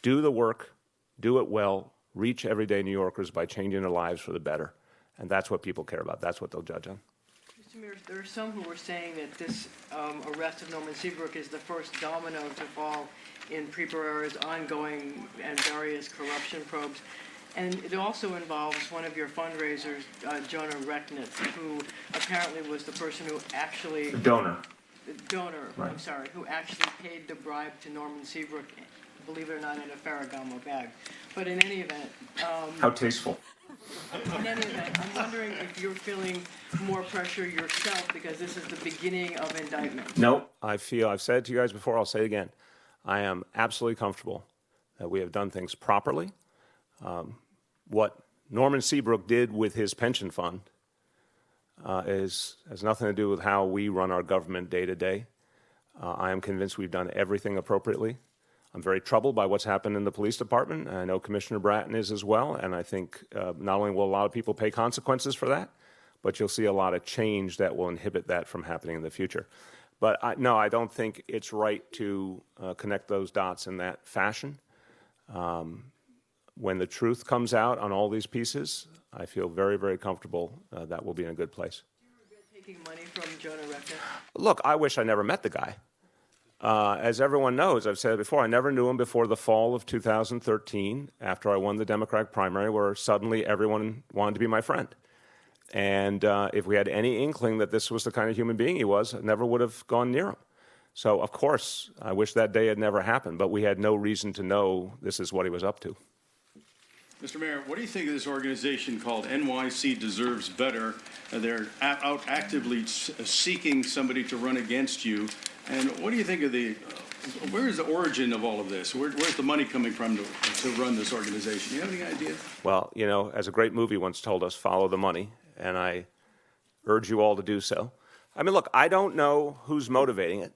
do the work, do it well, reach everyday New Yorkers by changing their lives for the better. And that's what people care about. That's what they'll judge on. Mr. Mayor, there are some who are saying that this arrest of Norman Seabrook is the first domino to fall in Pre-Pereira's ongoing and various corruption probes. And it also involves one of your fundraisers, Jonah Recknitz, who apparently was the person who actually... Donor. Right. I'm sorry, who actually paid the bribe to Norman Seabrook, believe it or not, in a Ferragamo bag. But in any event... How tasteful. In any event, I'm wondering if you're feeling more pressure yourself, because this is the beginning of indictment. No, I've said it to you guys before, I'll say it again. I am absolutely comfortable that we have done things properly. What Norman Seabrook did with his pension fund has nothing to do with how we run our government day to day. I am convinced we've done everything appropriately. I'm very troubled by what's happened in the police department. I know Commissioner Bratton is as well, and I think not only will a lot of people pay consequences for that, but you'll see a lot of change that will inhibit that from happening in the future. But no, I don't think it's right to connect those dots in that fashion. When the truth comes out on all these pieces, I feel very, very comfortable that we'll be in a good place. Do you regret taking money from Jonah Recknitz? Look, I wish I never met the guy. as everyone knows, I've said it before, I never knew him before the fall of 2013, after I won the Democratic primary, where suddenly everyone wanted to be my friend. And if we had any inkling that this was the kind of human being he was, I never would have gone near him. So, of course, I wish that day had never happened, but we had no reason to know this is what he was up to. Mr. Mayor, what do you think of this organization called NYC Deserves Better? They're out actively seeking somebody to run against you. And what do you think of where is the origin of all of this? Where's the money coming from to run this organization? You have any idea? Well, you know, as a great movie once told us, follow the money, and I urge you all to do so. I mean, look, I don't know who's motivating it.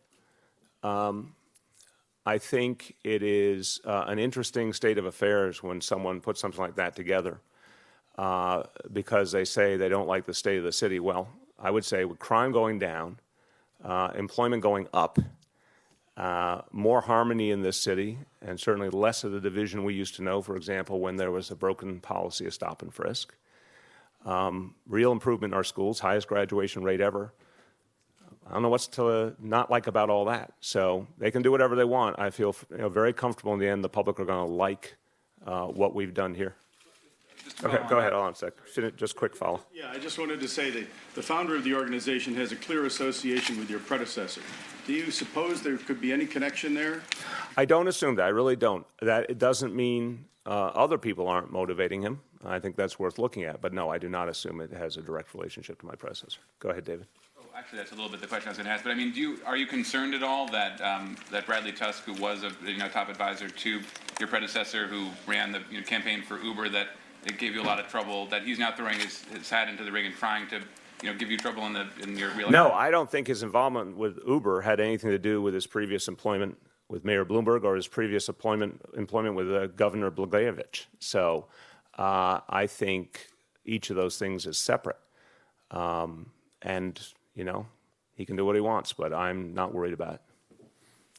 I think it is an interesting state of affairs when someone puts something like that together because they say they don't like the state of the city. Well, I would say with crime going down, employment going up, more harmony in this city, and certainly less of the division we used to know, for example, when there was a broken policy of stop and frisk. Real improvement in our schools, highest graduation rate ever. I don't know what's to not like about all that. So they can do whatever they want. I feel very comfortable in the end the public are going to like what we've done here. Okay, go ahead. Hold on a sec. Just quick follow. Yeah, I just wanted to say that the founder of the organization has a clear association with your predecessor. Do you suppose there could be any connection there? I don't assume that. I really don't. That it doesn't mean other people aren't motivating him. I think that's worth looking at. But no, I do not assume it has a direct relationship to my predecessor. Go ahead, David. Actually, that's a little bit the question I was going to ask. But I mean, are you concerned at all that that Bradley Tusk, who was a top advisor to your predecessor, who ran the campaign for Uber, that it gave you a lot of trouble, that he's now throwing his hat into the ring and trying to give you trouble in your reelection? No, I don't think his involvement with Uber had anything to do with his previous employment with Mayor Bloomberg or his previous employment with Governor Blagojevich. So I think each of those things is separate. And he can do what he wants, but I'm not worried about it.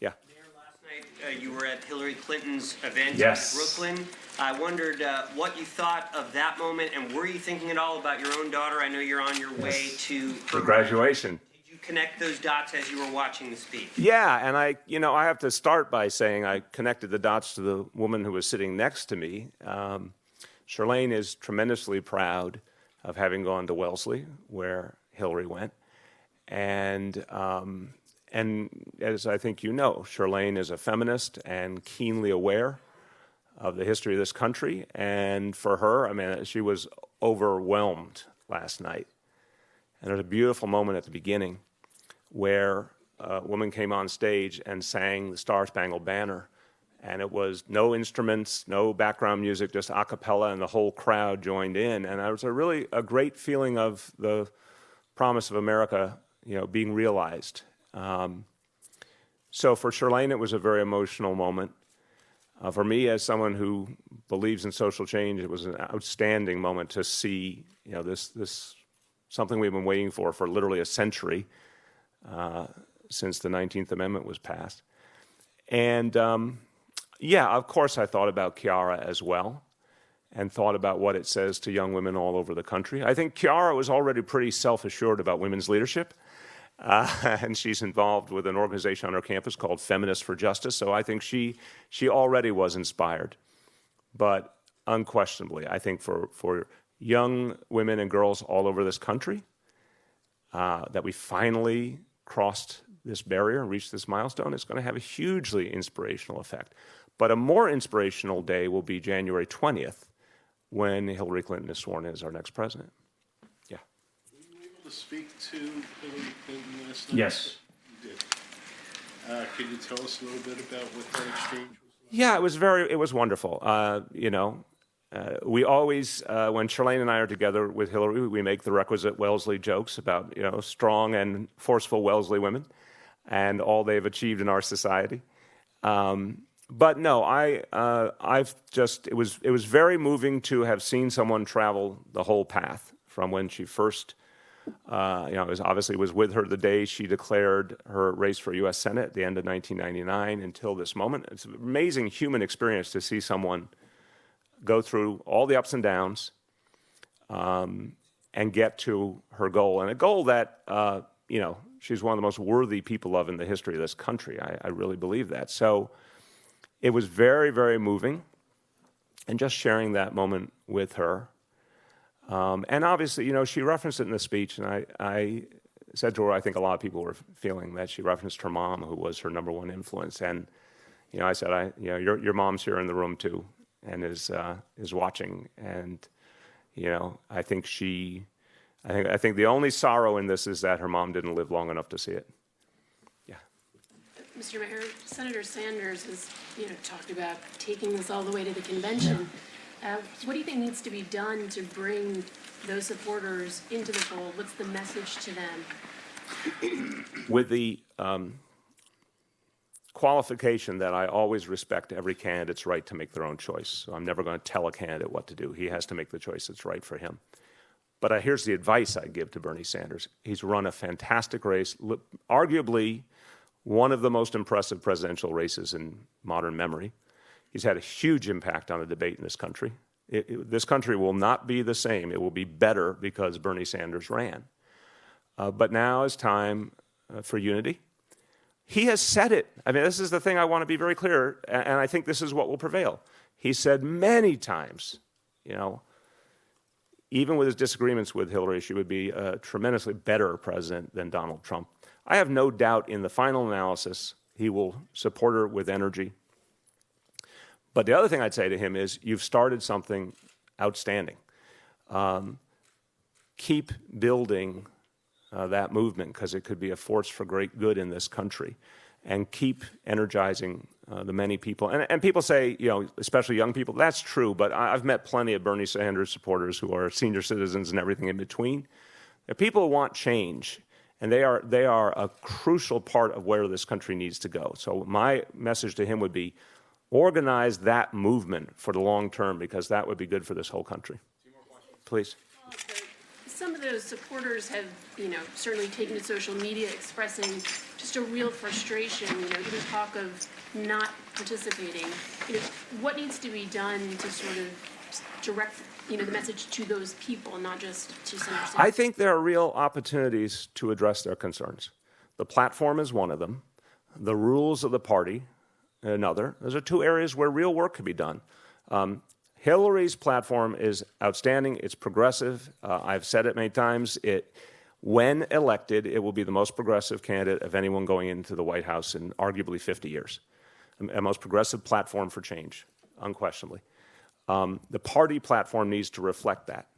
Yeah. Mayor, last night you were at Hillary Clinton's event in Brooklyn. I wondered what you thought of that moment, and were you thinking at all about your own daughter? I know you're on your way to her graduation. Did you connect those dots as you were watching the speech? Yeah, and I have to start by saying I connected the dots to the woman who was sitting next to me. Charlene is tremendously proud of having gone to Wellesley, where Hillary went. And as I think you know, Charlene is a feminist and keenly aware of the history of this country. And for her, I mean, she was overwhelmed last night. And there's a beautiful moment at the beginning where a woman came on stage and sang the Star Spangled Banner. And it was no instruments, no background music, just a cappella, and the whole crowd joined in. And it was a great feeling of the promise of America, being realized. So for Charlene, it was a very emotional moment. For me, as someone who believes in social change, it was an outstanding moment to see, this something we've been waiting for literally a century since the 19th Amendment was passed. And yeah, of course, I thought about Chiara as well, and thought about what it says to young women all over the country. I think Chiara was already pretty self-assured about women's leadership, and she's involved with an organization on her campus called Feminists for Justice, so I think she already was inspired. But unquestionably, I think for young women and girls all over this country, that we finally crossed this barrier and reached this milestone, it's going to have a hugely inspirational effect. But a more inspirational day will be January 20th, when Hillary Clinton is sworn in as our next president. Yeah. Were you able to speak to Hillary Clinton last night? Yes. You did. Can you tell us a little bit about what that exchange was like? Yeah, it was wonderful. We always, when Charlene and I are together with Hillary, we make the requisite Wellesley jokes about, strong and forceful Wellesley women and all they've achieved in our society. But no, it was very moving to have seen someone travel the whole path from when she first, it was with her the day she declared her race for U.S. Senate at the end of 1999 until this moment. It's an amazing human experience to see someone go through all the ups and downs and get to her goal. And a goal that, she's one of the most worthy people of in the history of this country. I really believe that. So it was very, very moving, and just sharing that moment with her. And obviously, she referenced it in the speech, and I said to her, I think a lot of people were feeling that she referenced her mom, who was her number one influence. And, I said, your mom's here in the room too, and is watching. And, I think I think the only sorrow in this is that her mom didn't live long enough to see it. Yeah. Mr. Mayor, Senator Sanders has, talked about taking this all the way to the convention. What do you think needs to be done to bring those supporters into the fold? What's the message to them? With the qualification that I always respect every candidate's right to make their own choice. So I'm never going to tell a candidate what to do. He has to make the choice that's right for him. But here's the advice I give to Bernie Sanders. He's run a fantastic race, arguably one of the most impressive presidential races in modern memory. He's had a huge impact on the debate in this country. This country will not be the same. It will be better because Bernie Sanders ran. But now is time for unity. He has said it. I mean, this is the thing I want to be very clear, and I think this is what will prevail. He said many times, even with his disagreements with Hillary, she would be a tremendously better president than Donald Trump. I have no doubt in the final analysis he will support her with energy. But the other thing I'd say to him is, you've started something outstanding. Keep building that movement, because it could be a force for great good in this country, and keep energizing the many people. And people say, especially young people, that's true, but I've met plenty of Bernie Sanders supporters who are senior citizens and everything in between. People who want change, and they are a crucial part of where this country needs to go. So my message to him would be, organize that movement for the long term, because that would be good for this whole country. Please. Some of those supporters have, certainly taken to social media expressing just a real frustration, even talk of not participating. What needs to be done to sort of direct, the message to those people, not just to Senator Sanders? I think there are real opportunities to address their concerns. The platform is one of them. The rules of the party, another. Those are two areas where real work can be done. Hillary's platform is outstanding. It's progressive. I've said it many times. When elected, it will be the most progressive candidate of anyone going into the White House in arguably 50 years. A most progressive platform for change, unquestionably. The party platform needs to reflect that.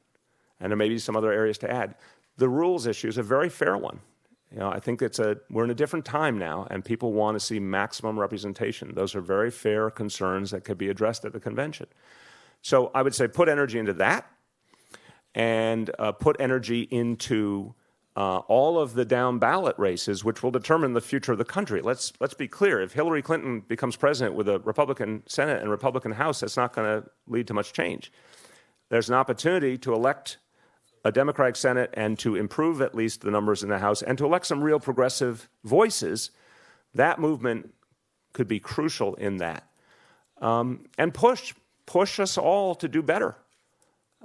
And there may be some other areas to add. The rules issue is a very fair one. I think we're in a different time now, and people want to see maximum representation. Those are very fair concerns that could be addressed at the convention. So I would say put energy into that, and put energy into all of the down ballot races, which will determine the future of the country. Let's be clear. If Hillary Clinton becomes president with a Republican Senate and Republican House, that's not going to lead to much change. There's an opportunity to elect a Democratic Senate and to improve at least the numbers in the House and to elect some real progressive voices. That movement could be crucial in that. And push us all to do better.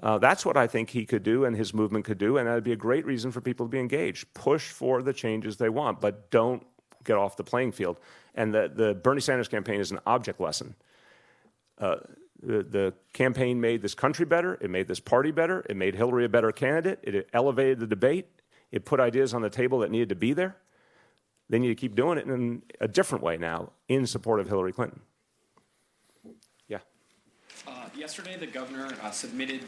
That's what I think he could do and his movement could do, and that would be a great reason for people to be engaged. Push for the changes they want, but don't get off the playing field. And the Bernie Sanders campaign is an object lesson. The campaign made this country better. It made this party better. It made Hillary a better candidate. It elevated the debate. It put ideas on the table that needed to be there. They need to keep doing it in a different way now in support of Hillary Clinton. Yeah. Yesterday, the governor submitted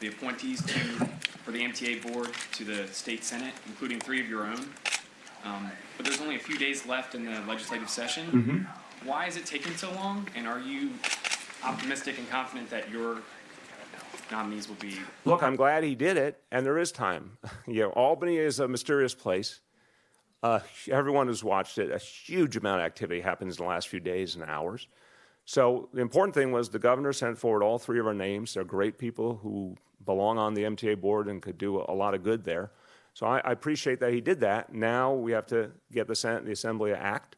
the appointees for the MTA board to the state senate, including 3 of your own. But there's only a few days left in the legislative session. Mm-hmm. Why is it taking so long? And are you optimistic and confident that your nominees will be? Look, I'm glad he did it, and there is time. Albany is a mysterious place. Everyone who's watched it, a huge amount of activity happens in the last few days and hours. So the important thing was the governor sent forward all 3 of our names. They're great people who belong on the MTA board and could do a lot of good there. So I appreciate that he did that. Now we have to get the Senate and the Assembly to act.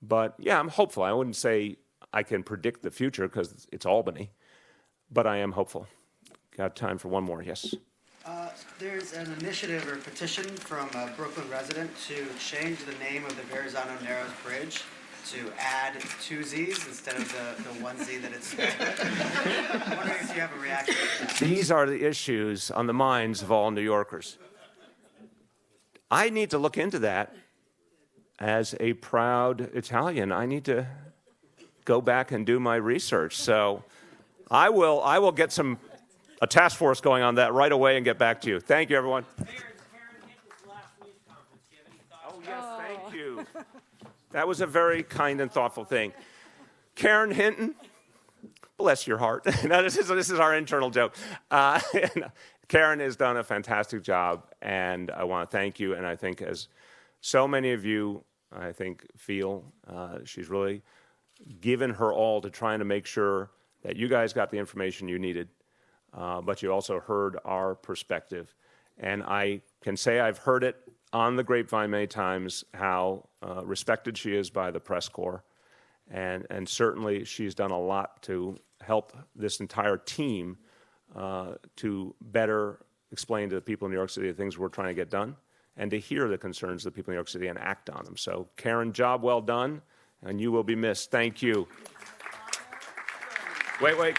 But yeah, I'm hopeful. I wouldn't say I can predict the future because it's Albany, but I am hopeful. Got time for one more, yes. There's an initiative or petition from a Brooklyn resident to change the name of the Verrazano Narrows Bridge to add two Z's instead of the one Z that it's spelled with. I'm wondering if you have a reaction to that. These are the issues on the minds of all New Yorkers. I need to look into that as a proud Italian. I need to go back and do my research. So I will get a task force going on that right away and get back to you. Thank you, everyone. Oh, yes, thank you. That was a very kind and thoughtful thing. Karen Hinton, bless your heart. Now, this is our internal joke. Karen has done a fantastic job, and I want to thank you. And I think as so many of you, I think, feel, she's really given her all to trying to make sure that you guys got the information you needed, but you also heard our perspective. And I can say I've heard it on the grapevine many times, how respected she is by the press corps. And certainly she's done a lot to help this entire team to better explain to the people in New York City the things we're trying to get done and to hear the concerns of the people in New York City and act on them. So, Karen, job well done, and you will be missed. Thank you. Wait.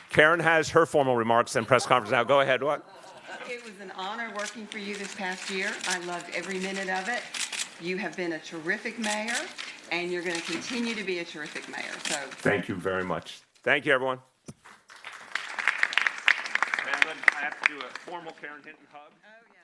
Karen has her formal remarks and press conference now. Go ahead. What? It was an honor working for you this past year. I loved every minute of it. You have been a terrific mayor, and you're going to continue to be a terrific mayor. So thank you very much. Thank you, everyone. And I have to do a formal Karen Hinton hug. Oh, yeah.